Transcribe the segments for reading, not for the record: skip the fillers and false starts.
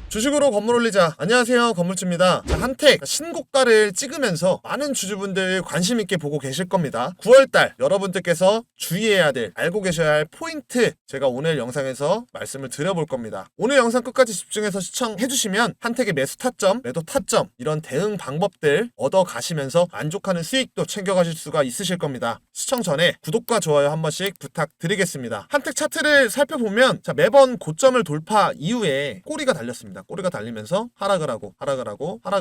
주식으로 건물 올리자. 안녕하세요, 건물주입니다. 한택 신고가를 찍으면서 많은 주주분들 관심 있게 보고 계실 겁니다. 9월달 여러분들께서 주의해야 될, 알고 계셔야 할 포인트 제가 오늘 영상에서 말씀을 드려볼 겁니다. 오늘 영상 끝까지 집중해서 시청해 주시면 한택의 매수 타점, 매도 타점 이런 대응 방법들 얻어 가시면서 만족하는 수익도 챙겨가실 수가 있으실 겁니다. 시청 전에 구독과 좋아요 한 번씩 부탁드리겠습니다. 한택 차트를 살펴보면 매번 고점을 돌파 이후에 꼬리가 달렸습니다. 꼬리가 달리면서 하락을 하고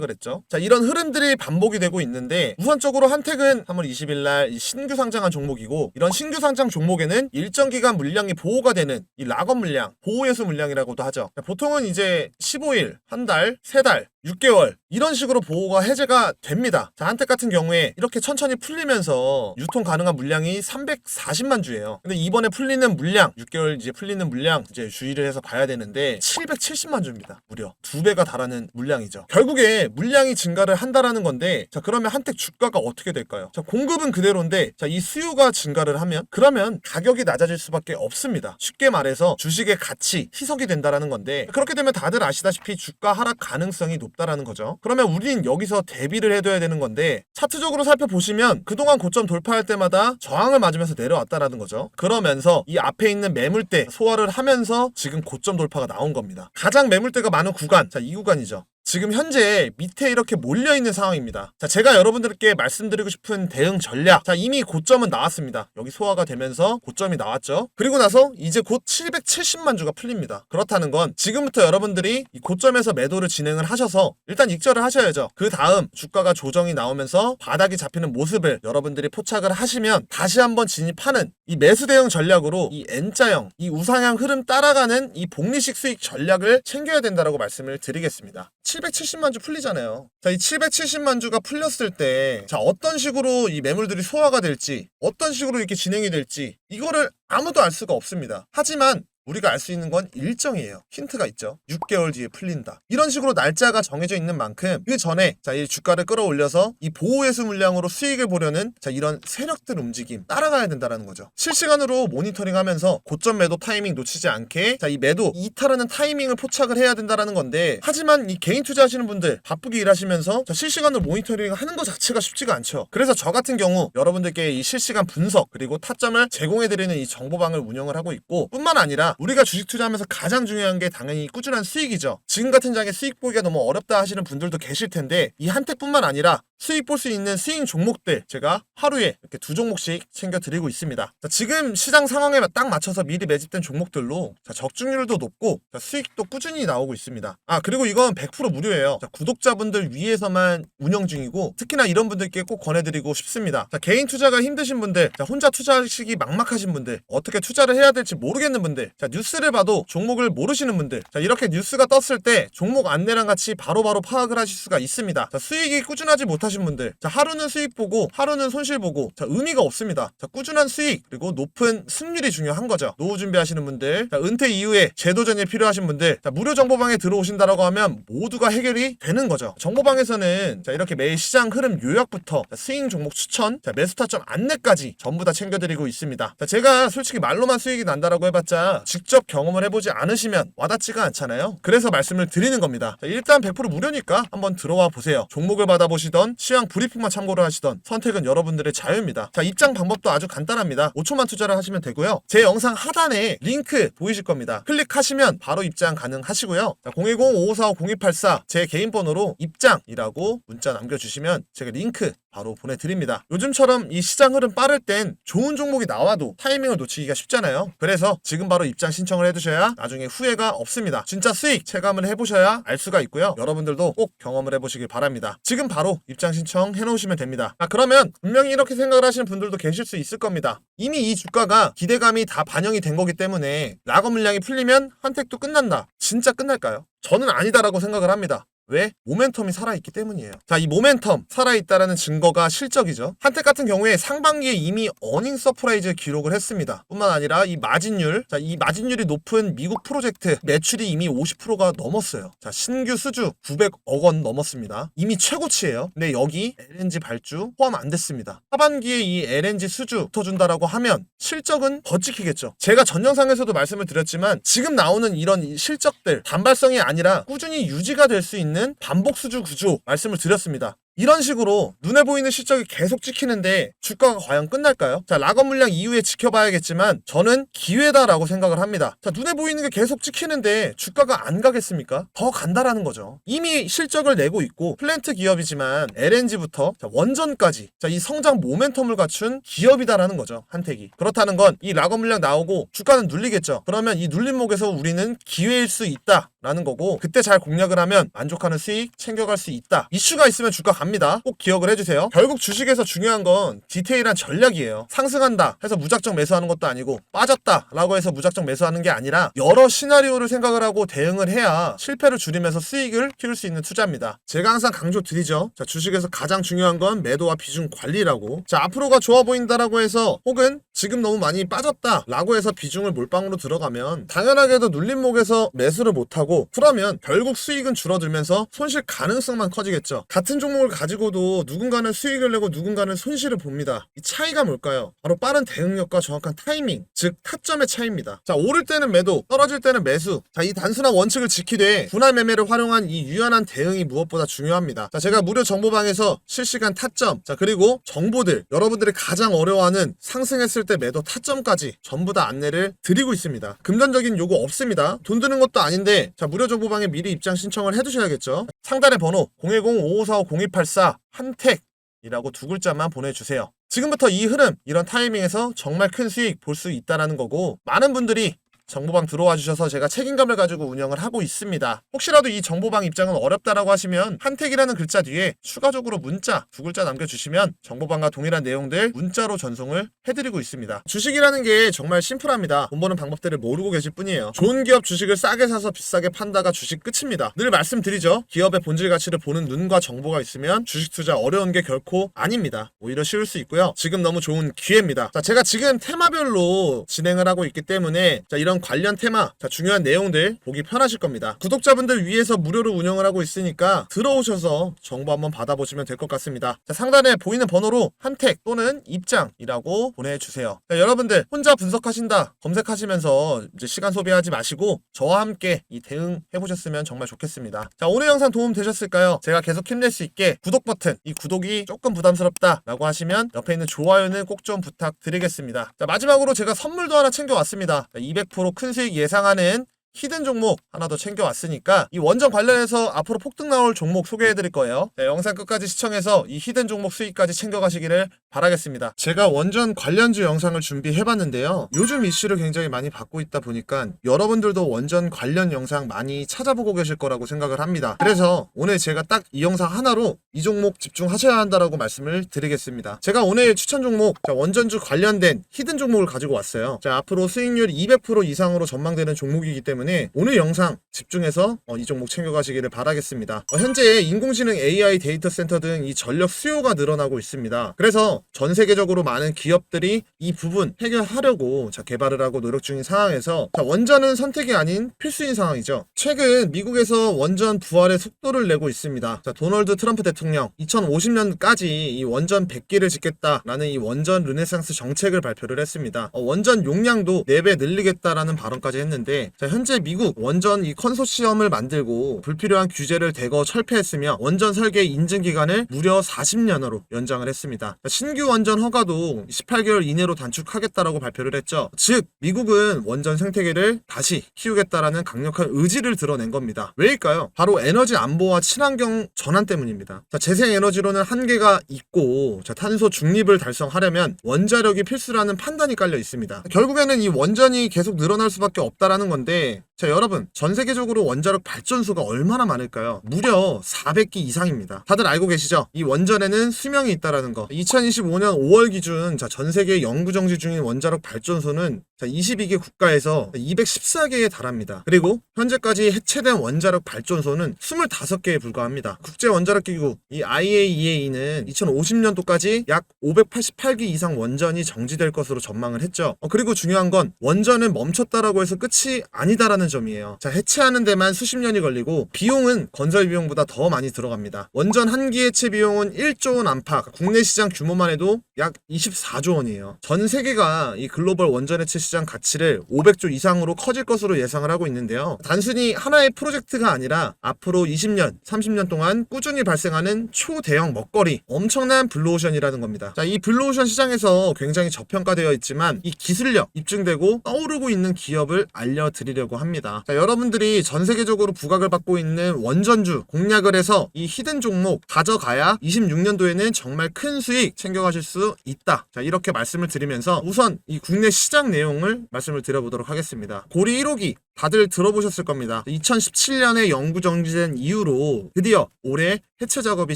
했죠. 이런 흐름들이 반복이 되고 있는데, 우선적으로 한택은 3월 20일 날 신규 상장한 종목이고, 이런 신규 상장 종목에는 일정 기간 물량이 보호가 되는 이 락업 물량, 보호예수 물량이라고도 하죠. 보통은 이제 15일, 한 달, 3달, 6개월 이런 식으로 보호가 해제가 됩니다. 한택 같은 경우에 이렇게 천천히 풀리면서 유통 가능한 물량이 340만 주예요. 근데 이번에 풀리는 물량, 6개월 이제 풀리는 물량 이제 주의를 해서 봐야 되는데 770만 주입니다. 무려 2배가 달하는 물량이죠. 결국에 물량이 증가를 한다라는 건데, 그러면 한택 주가가 어떻게 될까요? 공급은 그대로인데 이 수요가 증가를 하면, 그러면 가격이 낮아질 수밖에 없습니다. 쉽게 말해서 주식의 가치 희석이 된다라는 건데, 그렇게 되면 다들 아시다시피 주가 하락 가능성이 높다라는 거죠. 그러면 우린 여기서 대비를 해둬야 되는 건데, 차트적으로 살펴보시면 그동안 고점 돌파할 때마다 저항을 맞으면서 내려왔다라는 거죠. 그러면서 이 앞에 있는 매물대 소화를 하면서 지금 고점 돌파가 나온 겁니다. 가장 매물대가 많은 구간, 이 구간이죠. 지금 현재 밑에 이렇게 몰려있는 상황입니다. 제가 여러분들께 말씀드리고 싶은 대응 전략, 이미 고점은 나왔습니다. 여기 소화가 되면서 고점이 나왔죠. 그리고 나서 이제 곧 770만 주가 풀립니다. 그렇다는 건 지금부터 여러분들이 이 고점에서 매도를 진행을 하셔서 일단 익절을 하셔야죠. 그 다음 주가가 조정이 나오면서 바닥이 잡히는 모습을 여러분들이 포착을 하시면 다시 한번 진입하는 이 매수 대응 전략으로 이 N자형, 이 우상향 흐름 따라가는 이 복리식 수익 전략을 챙겨야 된다라고 말씀을 드리겠습니다. 770만 주 풀리잖아요. 이 770만 주가 풀렸을 때 어떤 식으로 이 매물들이 소화가 될지, 어떤 식으로 이렇게 진행이 될지 이거를 아무도 알 수가 없습니다. 하지만 우리가 알 수 있는 건 일정이에요. 힌트가 있죠. 6개월 뒤에 풀린다. 이런 식으로 날짜가 정해져 있는 만큼 그 전에 이 주가를 끌어올려서 이 보호예수 물량으로 수익을 보려는 이런 세력들 움직임 따라가야 된다는 거죠. 실시간으로 모니터링하면서 고점 매도 타이밍 놓치지 않게 이 매도 이탈하는 타이밍을 포착을 해야 된다는 건데, 하지만 이 개인 투자하시는 분들 바쁘게 일하시면서 실시간으로 모니터링 하는 것 자체가 쉽지가 않죠. 그래서 저 같은 경우 여러분들께 이 실시간 분석 그리고 타점을 제공해드리는 이 정보방을 운영을 하고 있고, 뿐만 아니라 우리가 주식 투자하면서 가장 중요한 게 당연히 꾸준한 수익이죠. 지금 같은 장에 수익 보기가 너무 어렵다 하시는 분들도 계실 텐데, 이 한택뿐만 아니라 수익 볼 수 있는 수익 종목들 제가 하루에 이렇게 2종목씩 챙겨드리고 있습니다. 지금 시장 상황에 딱 맞춰서 미리 매집된 종목들로 적중률도 높고 수익도 꾸준히 나오고 있습니다. 그리고 이건 100% 무료예요. 구독자분들 위해서만 운영 중이고, 특히나 이런 분들께 꼭 권해드리고 싶습니다. 개인 투자가 힘드신 분들, 혼자 투자하시기 막막하신 분들, 어떻게 투자를 해야 될지 모르겠는 분들, 뉴스를 봐도 종목을 모르시는 분들, 이렇게 뉴스가 떴을 때 종목 안내랑 같이 바로바로 파악을 하실 수가 있습니다. 수익이 꾸준하지 못하신 분들, 하루는 수익 보고 하루는 손실 보고 의미가 없습니다. 꾸준한 수익 그리고 높은 승률이 중요한 거죠. 노후 준비하시는 분들, 은퇴 이후에 재도전이 필요하신 분들, 무료 정보방에 들어오신다라고 하면 모두가 해결이 되는 거죠. 정보방에서는 이렇게 매일 시장 흐름 요약부터 스윙 종목 추천, 매수 타점 안내까지 전부 다 챙겨드리고 있습니다. 제가 솔직히 말로만 수익이 난다라고 해봤자 직접 경험을 해보지 않으시면 와닿지가 않잖아요. 그래서 말씀을 드리는 겁니다. 일단 100% 무료니까 한번 들어와 보세요. 종목을 받아보시던 시황 브리핑만 참고를 하시던 선택은 여러분들의 자유입니다. 입장 방법도 아주 간단합니다. 5초만 투자를 하시면 되고요. 제 영상 하단에 링크 보이실 겁니다. 클릭하시면 바로 입장 가능하시고요. 010-5545-0284 제 개인 번호로 입장이라고 문자 남겨주시면 제가 링크 바로 보내드립니다. 요즘처럼 이 시장 흐름 빠를 땐 좋은 종목이 나와도 타이밍을 놓치기가 쉽잖아요. 그래서 지금 바로 입장 신청을 해두셔야 나중에 후회가 없습니다. 진짜 수익 체감을 해보셔야 알 수가 있고요. 여러분들도 꼭 경험을 해보시길 바랍니다. 지금 바로 입장 신청 해놓으시면 됩니다. 그러면 분명히 이렇게 생각을 하시는 분들도 계실 수 있을 겁니다. 이미 이 주가가 기대감이 다 반영이 된 거기 때문에 락업 물량이 풀리면 한택도 끝난다. 진짜 끝날까요? 저는 아니다라고 생각을 합니다. 왜? 모멘텀이 살아있기 때문이에요. 자, 이 모멘텀 살아있다라는 증거가 실적이죠. 한택 같은 경우에 상반기에 이미 어닝 서프라이즈 기록을 했습니다. 뿐만 아니라 이 마진율, 자, 이 마진율이 높은 미국 프로젝트 매출이 이미 50%가 넘었어요. 자, 신규 수주 900억 원 넘었습니다. 이미 최고치예요. 근데 여기 LNG 발주 포함 안 됐습니다. 하반기에 이 LNG 수주 붙어준다라고 하면 실적은 더 찍히겠죠. 제가 전 영상에서도 말씀을 드렸지만 지금 나오는 이런 실적들 단발성이 아니라 꾸준히 유지가 될 수 있는 반복 수주 구조 말씀을 드렸습니다. 이런 식으로 눈에 보이는 실적이 계속 찍히는데 주가가 과연 끝날까요? 자, 락업 물량 이후에 지켜봐야겠지만 저는 기회다라고 생각을 합니다. 자, 눈에 보이는 게 계속 찍히는데 주가가 안 가겠습니까? 더 간다라는 거죠. 이미 실적을 내고 있고 플랜트 기업이지만 LNG부터 원전까지 이 성장 모멘텀을 갖춘 기업이다라는 거죠. 한택이. 그렇다는 건 이 락업 물량 나오고 주가는 눌리겠죠. 그러면 이 눌림목에서 우리는 기회일 수 있다 라는 거고, 그때 잘 공략을 하면 만족하는 수익 챙겨갈 수 있다. 이슈가 있으면 주가 갑니다. 꼭 기억을 해주세요. 결국 주식에서 중요한 건 디테일한 전략이에요. 상승한다 해서 무작정 매수하는 것도 아니고 빠졌다 라고 해서 무작정 매수하는 게 아니라 여러 시나리오를 생각을 하고 대응을 해야 실패를 줄이면서 수익을 키울 수 있는 투자입니다. 제가 항상 강조드리죠. 자, 주식에서 가장 중요한 건 매도와 비중 관리라고. 자, 앞으로가 좋아 보인다라고 해서 혹은 지금 너무 많이 빠졌다 라고 해서 비중을 몰빵으로 들어가면 당연하게도 눌림목에서 매수를 못하고, 그러면 결국 수익은 줄어들면서 손실 가능성만 커지겠죠. 같은 종목을 가지고도 누군가는 수익을 내고 누군가는 손실을 봅니다. 이 차이가 뭘까요? 바로 빠른 대응력과 정확한 타이밍, 즉 타점의 차이입니다. 자, 오를 때는 매도, 떨어질 때는 매수. 자, 이 단순한 원칙을 지키되 분할 매매를 활용한 이 유연한 대응이 무엇보다 중요합니다. 자, 제가 무료 정보방에서 실시간 타점, 자, 그리고 정보들, 여러분들이 가장 어려워하는 상승했을 때 매도 타점까지 전부 다 안내를 드리고 있습니다. 금전적인 요구 없습니다. 돈 드는 것도 아닌데, 자, 무료 정보방에 미리 입장 신청을 해두셔야겠죠. 상단의 번호 010-5545-0284 한택이라고 두 글자만 보내주세요. 지금부터 이 흐름, 이런 타이밍에서 정말 큰 수익 볼 수 있다는 거고, 많은 분들이 정보방 들어와 주셔서 제가 책임감을 가지고 운영을 하고 있습니다. 혹시라도 이 정보방 입장은 어렵다라고 하시면 한택이라는 글자 뒤에 추가적으로 문자 두 글자 남겨주시면 정보방과 동일한 내용들 문자로 전송을 해드리고 있습니다. 주식이라는 게 정말 심플합니다. 돈 버는 방법들을 모르고 계실 뿐이에요. 좋은 기업 주식을 싸게 사서 비싸게 판다가 주식 끝입니다. 늘 말씀드리죠. 기업의 본질 가치를 보는 눈과 정보가 있으면 주식 투자 어려운 게 결코 아닙니다. 오히려 쉬울 수 있고요. 지금 너무 좋은 기회입니다. 자, 제가 지금 테마별로 진행을 하고 있기 때문에 이런 관련 테마, 자, 중요한 내용들 보기 편하실 겁니다. 구독자분들 위해서 무료로 운영을 하고 있으니까 들어오셔서 정보 한번 받아보시면 될 것 같습니다. 자, 상단에 보이는 번호로 한택 또는 입장이라고 보내주세요. 자, 여러분들 혼자 분석하신다 검색하시면서 이제 시간 소비하지 마시고 저와 함께 이 대응 해보셨으면 정말 좋겠습니다. 자, 오늘 영상 도움 되셨을까요? 제가 계속 힘낼 수 있게 구독 버튼, 이 구독이 조금 부담스럽다 라고 하시면 옆에 있는 좋아요는 꼭 좀 부탁드리겠습니다. 자, 마지막으로 제가 선물도 하나 챙겨왔습니다. 200% 큰 수익 예상하는 히든 종목 하나 더 챙겨왔으니까 이 원전 관련해서 앞으로 폭등 나올 종목 소개해드릴 거예요. 네, 영상 끝까지 시청해서 이 히든 종목 수익까지 챙겨가시기를 바라겠습니다. 제가 원전 관련주 영상을 준비해봤는데요. 요즘 이슈를 굉장히 많이 받고 있다 보니까 여러분들도 원전 관련 영상 많이 찾아보고 계실 거라고 생각을 합니다. 그래서 오늘 제가 딱 이 영상 하나로 이 종목 집중하셔야 한다라고 말씀을 드리겠습니다. 제가 오늘 추천 종목, 자, 원전주 관련된 히든 종목을 가지고 왔어요. 자, 앞으로 수익률 200% 이상으로 전망되는 종목이기 때문에 오늘 영상 집중해서 이 종목 챙겨가시기를 바라겠습니다. 현재 인공지능 AI 데이터 센터 등 이 전력 수요가 늘어나고 있습니다. 그래서 전 세계적으로 많은 기업들이 이 부분 해결하려고 개발을 하고 노력 중인 상황에서 원전은 선택이 아닌 필수인 상황이죠. 최근 미국에서 원전 부활의 속도를 내고 있습니다. 도널드 트럼프 대통령 2050년까지 이 원전 100기를 짓겠다라는 이 원전 르네상스 정책을 발표를 했습니다. 원전 용량도 4배 늘리겠다라는 발언까지 했는데, 현재 미국 원전 이 컨소시엄을 만들고 불필요한 규제를 대거 철폐했으며 원전 설계 인증 기간을 무려 40년으로 연장을 했습니다. 신규 원전 허가도 18개월 이내로 단축하겠다라고 발표를 했죠. 즉 미국은 원전 생태계를 다시 키우겠다라는 강력한 의지를 드러낸 겁니다. 왜일까요? 바로 에너지 안보와 친환경 전환 때문입니다. 재생 에너지로는 한계가 있고 탄소 중립을 달성하려면 원자력이 필수라는 판단이 깔려 있습니다. 결국에는 이 원전이 계속 늘어날 수밖에 없다라는 건데, 자, 여러분, 전 세계적으로 원자력 발전소가 얼마나 많을까요? 무려 400기 이상입니다. 다들 알고 계시죠? 이 원전에는 수명이 있다라는 거. 2025년 5월 기준 전 세계 연구 정지 중인 원자력 발전소는 22개 국가에서 214개에 달합니다. 그리고 현재까지 해체된 원자력 발전소는 25개에 불과합니다. 국제원자력기구 이 IAEA는 2050년도까지 약 588기 이상 원전이 정지될 것으로 전망을 했죠. 그리고 중요한 건 원전은 멈췄다라고 해서 끝이 아니다라는 점이에요. 해체하는 데만 수십 년이 걸리고 비용은 건설 비용보다 더 많이 들어갑니다. 원전 한 기 해체 비용은 1조 원 안팎, 국내 시장 규모만 해도 약 24조 원이에요. 전 세계가 이 글로벌 원전 해체 시장 가치를 500조 이상으로 커질 것으로 예상을 하고 있는데요. 단순히 하나의 프로젝트가 아니라 앞으로 20년, 30년 동안 꾸준히 발생하는 초대형 먹거리, 엄청난 블루오션이라는 겁니다. 이 블루오션 시장에서 굉장히 저평가되어 있지만 이 기술력 입증되고 떠오르고 있는 기업을 알려드리려고 합니다. 여러분들이 전 세계적으로 부각을 받고 있는 원전주 공략을 해서 이 히든 종목 가져가야 26년도에는 정말 큰 수익 챙겨가실 수 있다. 이렇게 말씀을 드리면서 우선 이 국내 시장 내용을 말씀을 드려보도록 하겠습니다. 고리 1호기 다들 들어보셨을 겁니다. 2017년에 연구 정지된 이후로 드디어 올해 해체 작업이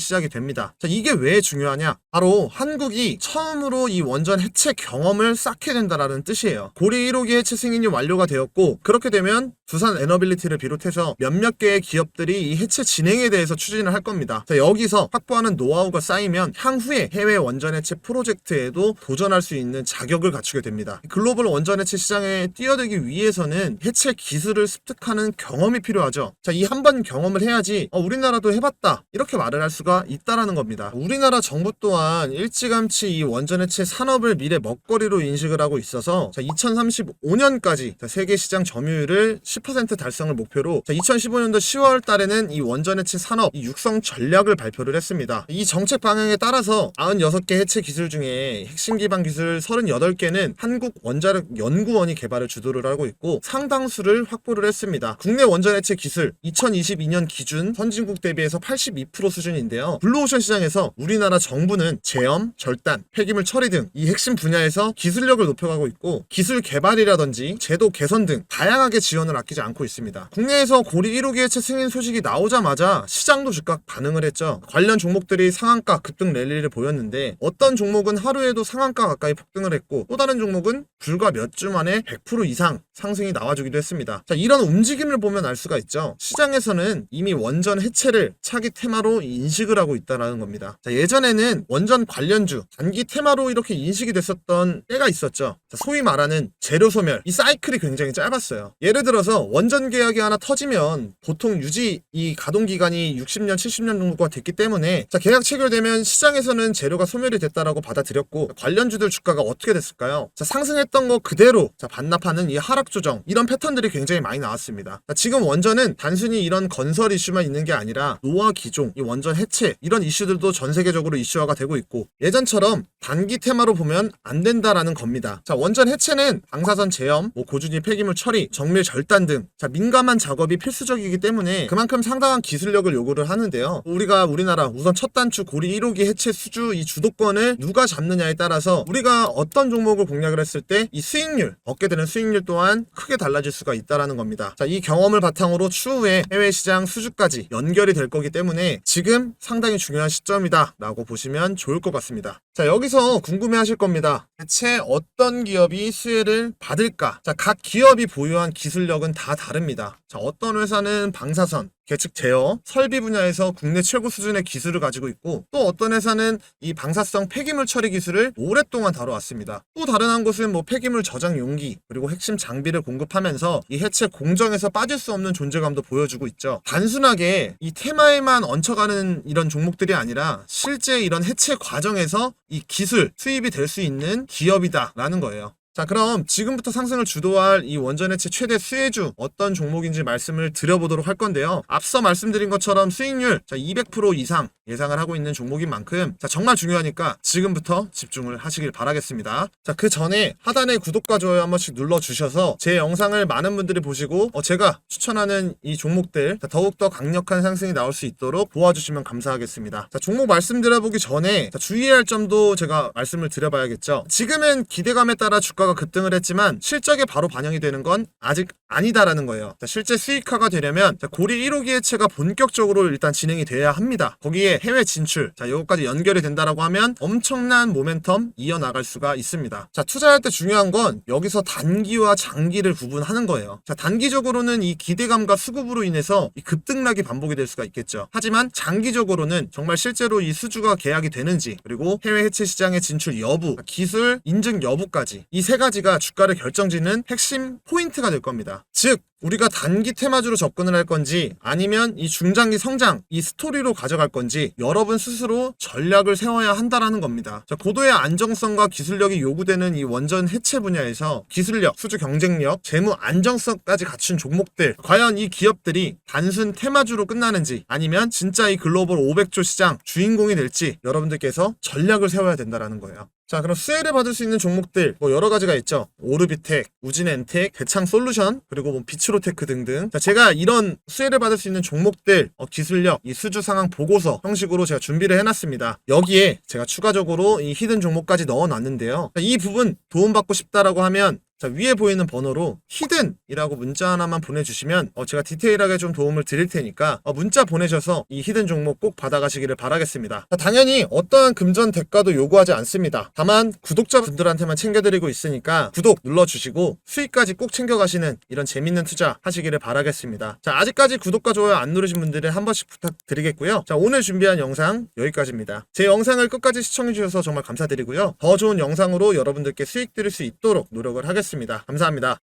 시작이 됩니다. 이게 왜 중요하냐? 바로 한국이 처음으로 이 원전 해체 경험을 쌓게 된다라는 뜻이에요. 고리 1호기 해체 승인이 완료가 되었고, 그렇게 되면 두산 에너빌리티를 비롯해서 몇몇 개의 기업들이 이 해체 진행에 대해서 추진을 할 겁니다. 여기서 확보하는 노하우가 쌓이면 향후에 해외 원전 해체 프로젝트에도 도전할 수 있는 자격을 갖추게 됩니다. 글로벌 원전 해체 시장에 뛰어들기 위해서는 해체 기술을 습득하는 경험이 필요하죠. 이 한 번 경험을 해야지 우리나라도 해봤다 이렇게 말을 할 수가 있다라는 겁니다. 우리나라 정부 또한 일찌감치 이 원전 해체 산업을 미래 먹거리로 인식을 하고 있어서 2035년까지 세계 시장 점유율을 10% 달성을 목표로 2015년도 10월 달에는 이 원전 해체 산업 육성 전략을 발표를 했습니다. 이 정책 방향에 따라서 96개 해체 기술 중에 핵심 기반 기술 38개는 한국 원자력 연구원이 개발을 주도를 하고 있고 상당수를 확보를 했습니다. 국내 원전 해체 기술 2022년 기준 선진국 대비해서 82% 수준인데요. 블루오션 시장에서 우리나라 정부는 제염, 절단, 폐기물 처리 등 이 핵심 분야에서 기술력을 높여가고 있고 기술 개발이라든지 제도 개선 등 다양하게 지원을 아끼지 않고 있습니다. 국내에서 고리 1호기 해체 승인 소식이 나오자마자 시장도 즉각 반응을 했죠. 관련 종목들이 상한가 급등 랠리를 보였는데 어떤 종목은 하루에도 상한가 가까이 폭등을 했고 또 다른 종목은 불과 몇 주 만에 100% 이상 상승이 나와주기도 했습니다. 이런 움직임을 보면 알 수가 있죠. 시장에서는 이미 원전 해체를 차기 테마로 인식을 하고 있다는 겁니다. 예전에는 원전 관련주 단기 테마로 이렇게 인식이 됐었던 때가 있었죠. 소위 말하는 재료 소멸, 이 사이클이 굉장히 짧았어요. 예를 들어서 원전 계약이 하나 터지면 보통 유지 이 가동 기간이 60년, 70년 정도가 됐기 때문에 계약 체결되면 시장에서는 재료가 소멸이 됐다라고 받아들였고 관련주들 주가가 어떻게 됐을까요? 상승했던 거 그대로 반납하는 이 하락 조정, 이런 패턴들이 굉장히 많이 나왔습니다. 지금 원전은 단순히 이런 건설 이슈만 있는 게 아니라 노화 기종, 이 원전 해체 이런 이슈들도 전 세계적으로 이슈화가 되고 있고 예전처럼 단기 테마로 보면 안 된다라는 겁니다. 원전 해체는 방사선 제염, 고준위 폐기물 처리, 정밀 절단 등 민감한 작업이 필수적이기 때문에 그만큼 상당한 기술력을 요구를 하는데요. 우리나라 우선 첫 단추 고리 1호기 해체 수주 이 주도권을 누가 잡느냐에 따라서 우리가 어떤 종목을 공략을 했을 때 이 수익률, 얻게 되는 수익률 또한 크게 달라질 수가 있다라는 겁니다. 이 경험을 바탕으로 추후에 해외 시장 수주까지 연결이 될 거기 때문에 지금 상당히 중요한 시점이다 라고 보시면 좋을 것 같습니다. 여기서 궁금해 하실 겁니다. 대체 어떤 기업이 수혜를 받을까? 각 기업이 보유한 기술력은 다 다릅니다. 어떤 회사는 방사선, 계측 제어, 설비 분야에서 국내 최고 수준의 기술을 가지고 있고 또 어떤 회사는 이 방사성 폐기물 처리 기술을 오랫동안 다뤄왔습니다. 또 다른 한 곳은 폐기물 저장 용기 그리고 핵심 장비를 공급하면서 이 해체 공정에서 빠질 수 없는 존재감도 보여주고 있죠. 단순하게 이 테마에만 얹혀가는 이런 종목들이 아니라 실제 이런 해체 과정에서 이 기술 수입이 될 수 있는 기업이다 라는 거예요. 그럼 지금부터 상승을 주도할 이 원전 해체 최대 수혜주 어떤 종목인지 말씀을 드려보도록 할 건데요. 앞서 말씀드린 것처럼 수익률 200% 이상 예상을 하고 있는 종목인 만큼 정말 중요하니까 지금부터 집중을 하시길 바라겠습니다. 그 전에 하단에 구독과 좋아요 한 번씩 눌러주셔서 제 영상을 많은 분들이 보시고 제가 추천하는 이 종목들 더욱더 강력한 상승이 나올 수 있도록 도와주시면 감사하겠습니다. 종목 말씀드려보기 전에 주의할 점도 제가 말씀을 드려봐야겠죠. 지금은 기대감에 따라 주가가 급등을 했지만 실적에 바로 반영이 되는 건 아직 아니다라는 거예요. 자, 실제 수익화가 되려면 고리 1호기 해체가 본격적으로 일단 진행이 돼야 합니다. 거기에 해외 진출, 자, 요거까지 연결이 된다라고 하면 엄청난 모멘텀 이어나갈 수가 있습니다. 자, 투자할 때 중요한 건 여기서 단기와 장기를 구분하는 거예요. 자, 단기적으로는 이 기대감과 수급으로 인해서 이 급등락이 반복이 될 수가 있겠죠. 하지만 장기적으로는 정말 실제로 이 수주가 계약이 되는지, 그리고 해외 해체 시장의 진출 여부, 기술 인증 여부까지 이 세 가지가 주가를 결정짓는 핵심 포인트가 될 겁니다. 즉, 우리가 단기 테마주로 접근을 할 건지 아니면 이 중장기 성장, 이 스토리로 가져갈 건지 여러분 스스로 전략을 세워야 한다라는 겁니다. 자, 고도의 안정성과 기술력이 요구되는 이 원전 해체 분야에서 기술력, 수주 경쟁력, 재무 안정성까지 갖춘 종목들, 과연 이 기업들이 단순 테마주로 끝나는지 아니면 진짜 이 글로벌 500조 시장 주인공이 될지 여러분들께서 전략을 세워야 된다라는 거예요. 자, 그럼 수혜를 받을 수 있는 종목들 여러 가지가 있죠. 오르비텍, 우진엔텍, 대창솔루션, 그리고 비츠로테크 등등. 자, 제가 이런 수혜를 받을 수 있는 종목들 기술력, 이 수주 상황 보고서 형식으로 제가 준비를 해놨습니다. 여기에 제가 추가적으로 이 히든 종목까지 넣어놨는데요. 자, 이 부분 도움받고 싶다라고 하면 자, 위에 보이는 번호로 히든이라고 문자 하나만 보내주시면 제가 디테일하게 좀 도움을 드릴 테니까 문자 보내셔서 이 히든 종목 꼭 받아가시기를 바라겠습니다. 자, 당연히 어떠한 금전 대가도 요구하지 않습니다. 다만 구독자분들한테만 챙겨드리고 있으니까 구독 눌러주시고 수익까지 꼭 챙겨가시는 이런 재밌는 투자 하시기를 바라겠습니다. 자, 아직까지 구독과 좋아요 안 누르신 분들은 한 번씩 부탁드리겠고요. 자, 오늘 준비한 영상 여기까지입니다. 제 영상을 끝까지 시청해주셔서 정말 감사드리고요. 더 좋은 영상으로 여러분들께 수익 드릴 수 있도록 노력을 하겠습니다. 감사합니다.